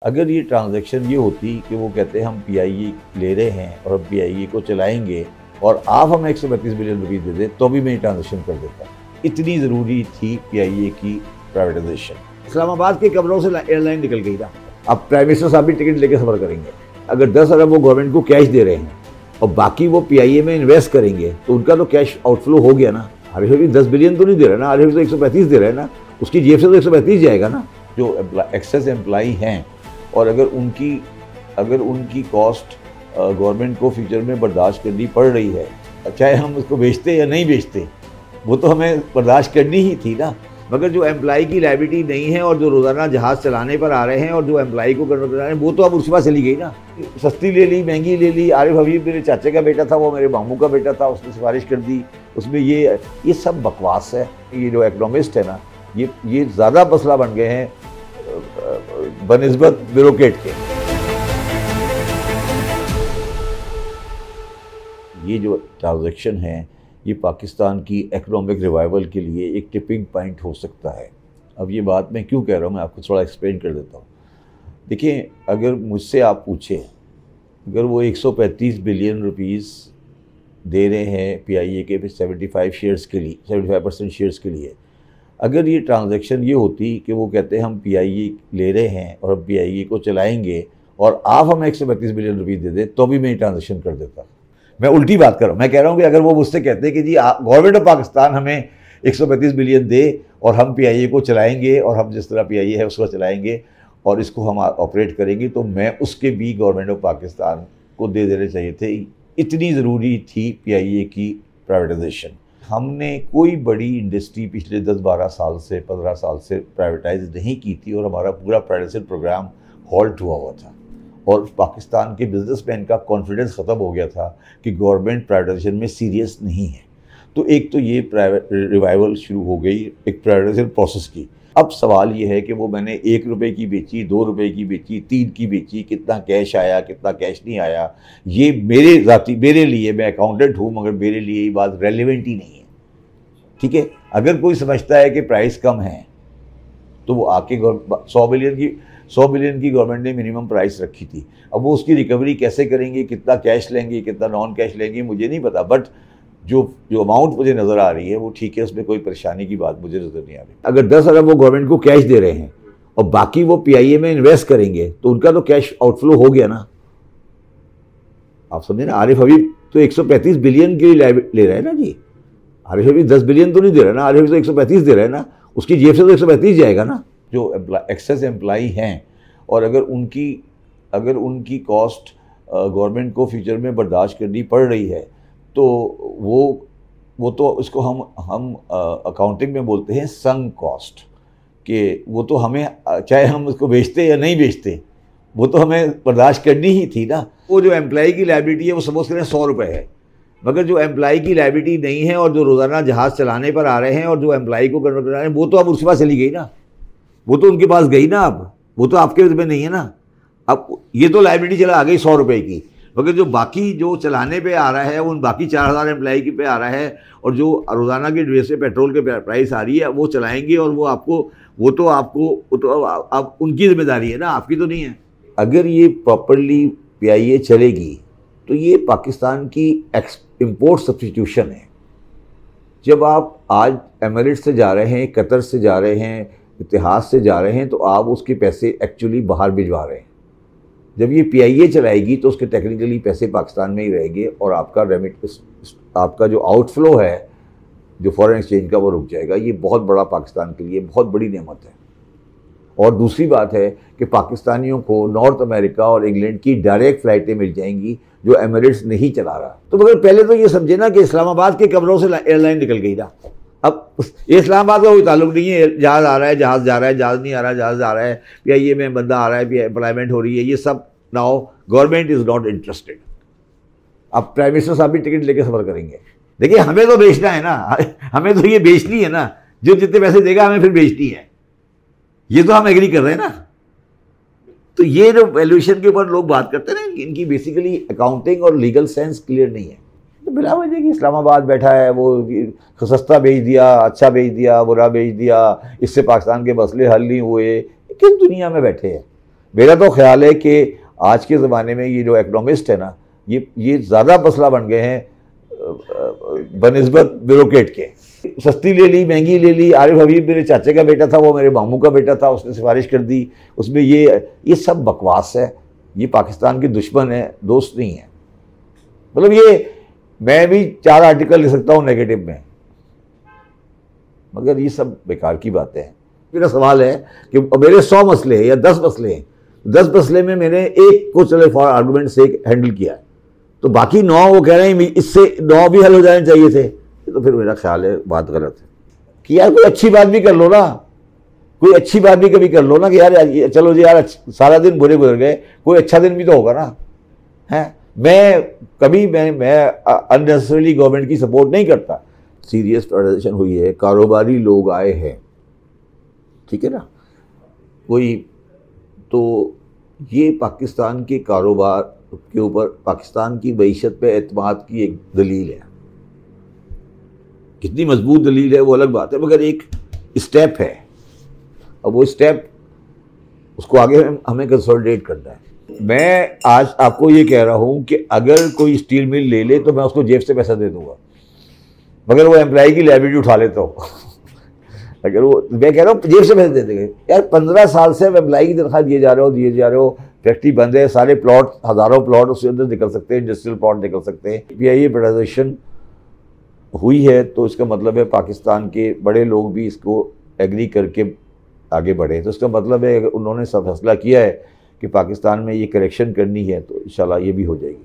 अगर ये ट्रांजैक्शन ये होती कि वो कहते हैं हम पीआईए ले रहे हैं और हम पीआईए को चलाएंगे और आप हमें 132 बिलियन रुपये दे दें तो भी मैं ये ट्रांजैक्शन कर देता। इतनी ज़रूरी थी पीआईए की प्राइवेटाइजेशन। इस्लामाबाद के कमरों से एयरलाइन निकल गई ना। अब प्राइम मिनिस्टर साहब भी टिकट लेके सफ़र करेंगे। अगर 10 अरब वो गवर्नमेंट को कैश दे रहे हैं और बाकी वो पीआईए में इन्वेस्ट करेंगे तो उनका तो कैश आउटफ्लो हो गया ना। आरिफ हबीब 10 बिलियन तो नहीं दे रहे ना, आरिफ हबीब तो 135 दे रहे हैं ना, उसकी जेब से तो 135 जाएगा ना। जो एक्सेस एम्प्लॉई हैं और अगर उनकी कॉस्ट गवर्नमेंट को फ्यूचर में बर्दाश्त करनी पड़ रही है, चाहे हम उसको बेचते या नहीं बेचते, वो तो हमें बर्दाश्त करनी ही थी ना। मगर जो एम्प्लॉई की लायबिलिटी नहीं है और जो रोज़ाना जहाज़ चलाने पर आ रहे हैं और जो एम्प्लॉई को करने पर आ रहे हैं, वो तो अब उसके पास चली गई ना। सस्ती ले ली, महंगी ले ली। आरिफ हबीब मेरे चाचे का बेटा था, वो मेरे मामू का बेटा था, उसने सिफारिश कर दी। उसमें ये सब बकवास है। ये जो इकोनॉमिस्ट है ना, ये ज़्यादा मसला बन गए हैं बनिस्बत ब्यूरोक्रेट के। ये जो ट्रांजैक्शन है ये पाकिस्तान की इकोनॉमिक रिवाइवल के लिए एक टिपिंग पॉइंट हो सकता है। अब ये बात मैं क्यों कह रहा हूँ, मैं आपको थोड़ा एक्सप्लेन कर देता हूँ। देखिए, अगर मुझसे आप पूछें, अगर वो 135 बिलियन रुपीस दे रहे हैं पीआईए के 75 शेयर्स के लिए, 75% शेयर्स के लिए, अगर ये ट्रांजैक्शन ये होती कि वो कहते हैं हम पीआईए ले रहे हैं और हम पीआईए को चलाएंगे और आप हमें 132 बिलियन रुपये दे दें तो भी मैं ये ट्रांजैक्शन कर देता। मैं उल्टी बात कर रहा हूँ। मैं कह रहा हूँ कि अगर वो मुझसे कहते कि जी गवर्नमेंट ऑफ पाकिस्तान हमें 135 बिलियन दे और हम पीआईए को चलाएंगे और हम जिस तरह पीआईए है उसको चलाएंगे और इसको हम ऑपरेट करेंगे, तो मैं उसके भी गवर्नमेंट ऑफ पाकिस्तान को दे देने चाहिए थे। इतनी ज़रूरी थी पीआईए की प्राइवेटाइजेशन। हमने कोई बड़ी इंडस्ट्री पिछले 10-12 साल से 15 साल से प्राइवेटाइज नहीं की थी और हमारा पूरा प्राइवेटाइजेशन प्रोग्राम हॉल्ट हुआ था और पाकिस्तान के बिजनेसमैन का कॉन्फिडेंस ख़त्म हो गया था कि गवर्नमेंट प्राइवेटाइजेशन में सीरियस नहीं है। तो एक तो ये प्राइवेट रिवाइवल शुरू हो गई एक प्राइवेटाइजेशन प्रोसेस की। अब सवाल ये है कि वो मैंने 1 रुपये की बेची, 2 रुपये की बेची, 3 की बेची, कितना कैश आया, कितना कैश नहीं आया, ये मेरे लिए, मैं अकाउंटेंट हूँ मगर मेरे लिए ये बात रेलिवेंट ही नहीं है। ठीक है, अगर कोई समझता है कि प्राइस कम है तो वो आके 100 बिलियन की गवर्नमेंट ने मिनिमम प्राइस रखी थी। अब वो उसकी रिकवरी कैसे करेंगे, कितना कैश लेंगे, कितना नॉन कैश लेंगे, मुझे नहीं पता। बट जो अमाउंट मुझे नज़र आ रही है वो ठीक है, उसमें कोई परेशानी की बात मुझे नज़र नहीं आ रही। अगर 10 अरब वो गवर्नमेंट को कैश दे रहे हैं और बाकी वो पीआईए में इन्वेस्ट करेंगे तो उनका तो कैश आउटफ्लो हो गया ना। आप समझे ना। आरिफ हबीब तो 135 बिलियन के लिए ले रहे हैं ना जी। आरिफ हबीब 10 बिलियन तो नहीं दे रहे ना, आरिफ हबीब तो 135 दे रहे हैं ना, उसकी जेब से तो 135 जाएगा ना। जो एक्सेस एम्प्लॉई हैं और अगर उनकी कॉस्ट गवर्नमेंट को फ्यूचर में बर्दाश्त करनी पड़ रही है तो वो तो इसको हम अकाउंटिंग में बोलते हैं संक कॉस्ट, कि वो तो हमें, चाहे हम उसको बेचते या नहीं बेचते, वो तो हमें बर्दाश्त करनी ही थी ना। वो जो एम्प्लॉई की लायबिलिटी है वो सपोज करें 100 रुपये है, मगर जो एम्प्लॉई की लायबिलिटी नहीं है और जो रोज़ाना जहाज़ चलाने पर आ रहे हैं और जो एम्प्लॉई को करने पर आ रहे हैं, वो तो अब उसके पास चली गई ना। वो तो उनके पास गई ना। अब वो तो आपके में नहीं है ना। अब ये तो लायबिलिटी चला आ गई 100 रुपये की, मगर जो बाकी जो चलाने पे आ रहा है उन बाकी 4000 एम्प्लॉई की पे आ रहा है और जो रोज़ाना की ड्रेस से पेट्रोल के प्राइस आ रही है वो चलाएंगे और वो तो अब उनकी जिम्मेदारी है ना, आपकी तो नहीं है। अगर ये प्रॉपरली पीआईए चलेगी तो ये पाकिस्तान की इम्पोर्ट सब्स्टिट्यूशन है। जब आप आज एमिरेट्स से जा रहे हैं, कतर से जा रहे हैं, इतिहाद से जा रहे हैं, तो आप उसके पैसे एक्चुअली बाहर भिजवा रहे हैं। जब ये पीआईए चलाएगी तो उसके टेक्निकली पैसे पाकिस्तान में ही रहेंगे और आपका जो आउटफ्लो है जो फॉरेन एक्सचेंज का वो रुक जाएगा। ये बहुत बड़ा पाकिस्तान के लिए बहुत बड़ी नेमत है। और दूसरी बात है कि पाकिस्तानियों को नॉर्थ अमेरिका और इंग्लैंड की डायरेक्ट फ़्लाइटें मिल जाएंगी जो एमिरेट्स नहीं चला रहा। तो मगर पहले तो ये समझे ना कि इस्लामाबाद के कमरों से एयरलाइन निकल गई ना। अब इस्लामाबाद का कोई ताल्लुक नहीं है, जहाज़ आ रहा है, जहाज़ जा रहा है, जहाज़ नहीं आ रहा है, जहाज़ जा रहा है, पीआईए में बंदा आ रहा है, एम्प्लॉयमेंट हो रही है, ये सब now government is not interested. अब प्राइम मिनिस्टर साहब भी टिकट लेके सफ़र करेंगे। देखिए, हमें तो बेचना है ना, हमें तो ये बेचनी है ना, जो जितने पैसे देगा हमें फिर बेचनी है, ये तो हम एग्री कर रहे हैं ना। तो ये जो वैल्यूएशन के ऊपर लोग बात करते हैं ना, इनकी बेसिकली अकाउंटिंग और लीगल सेंस क्लियर नहीं है। तो बिला वजह कि इस्लामाबाद बैठा है, वो सस्ता बेच दिया, अच्छा बेच दिया, बुरा बेच दिया, इससे पाकिस्तान के मसले हल नहीं हुए, किस दुनिया में बैठे हैं। मेरा तो ख्याल है कि आज के ज़माने में ये जो इकोनॉमिस्ट है ना, ये ज़्यादा मसला बन गए हैं बनिस्बत ब्यूरोक्रेट के। सस्ती ले ली, महंगी ले ली। आरिफ हबीब मेरे चाचे का बेटा था, वो मेरे मामू का बेटा था, उसने सिफारिश कर दी, उसमें ये सब बकवास है। ये पाकिस्तान के दुश्मन है, दोस्त नहीं है। मतलब ये मैं भी 4 आर्टिकल लिख सकता हूँ नेगेटिव में, मगर ये सब बेकार की बातें हैं। मेरा सवाल है कि मेरे 100 मसले या 10 मसले हैं, 10 मसले में मैंने एक को चले फॉर आर्गूमेंट से हैंडल किया है, तो बाकी 9 वो कह रहे हैं इससे 9 भी हल हो जाने चाहिए थे। तो फिर मेरा ख्याल है बात गलत है कि यार कोई अच्छी बात भी कर लो ना, कोई अच्छी बात भी कभी कर लो ना कि यार चलो जी यार सारा दिन बुरे गुजर गए, कोई अच्छा दिन भी तो होगा ना। है मैं अननेसेसरली गवर्नमेंट की सपोर्ट नहीं करता। सीरियस प्राइवेटाइजेशन हुई है, कारोबारी लोग आए हैं, ठीक है ना, कोई तो ये पाकिस्तान के कारोबार के ऊपर, पाकिस्तान की मईशत पे एतमाद की एक दलील है। कितनी मजबूत दलील है वो अलग बात है, मगर एक स्टेप है। अब वो स्टेप, उसको आगे हमें कंसोलिडेट करना है। मैं आज आपको ये कह रहा हूँ कि अगर कोई स्टील मिल ले ले तो मैं उसको जेब से पैसा दे दूंगा, मगर वो एम्प्लॉय की लायबिलिटी उठा लेता हूँ। अगर वो, मैं कह रहा हूँ जेब से पैसे दे देंगे यार। 15 साल से एम्प्लॉय की तनख्वाह दिए जा रहे हो, फैक्ट्री बंद है, सारे प्लॉट, हज़ारों प्लॉट उसके अंदर निकल सकते हैं, इंडस्ट्रियल प्लॉट निकल सकते हैं। पीआईए प्राइवेटाइजेशन हुई है तो इसका मतलब है पाकिस्तान के बड़े लोग भी इसको एग्री करके आगे बढ़े। तो इसका मतलब है अगर उन्होंने सब फैसला किया है कि पाकिस्तान में ये करेक्शन करनी है तो इंशाल्लाह ये भी हो जाएगी।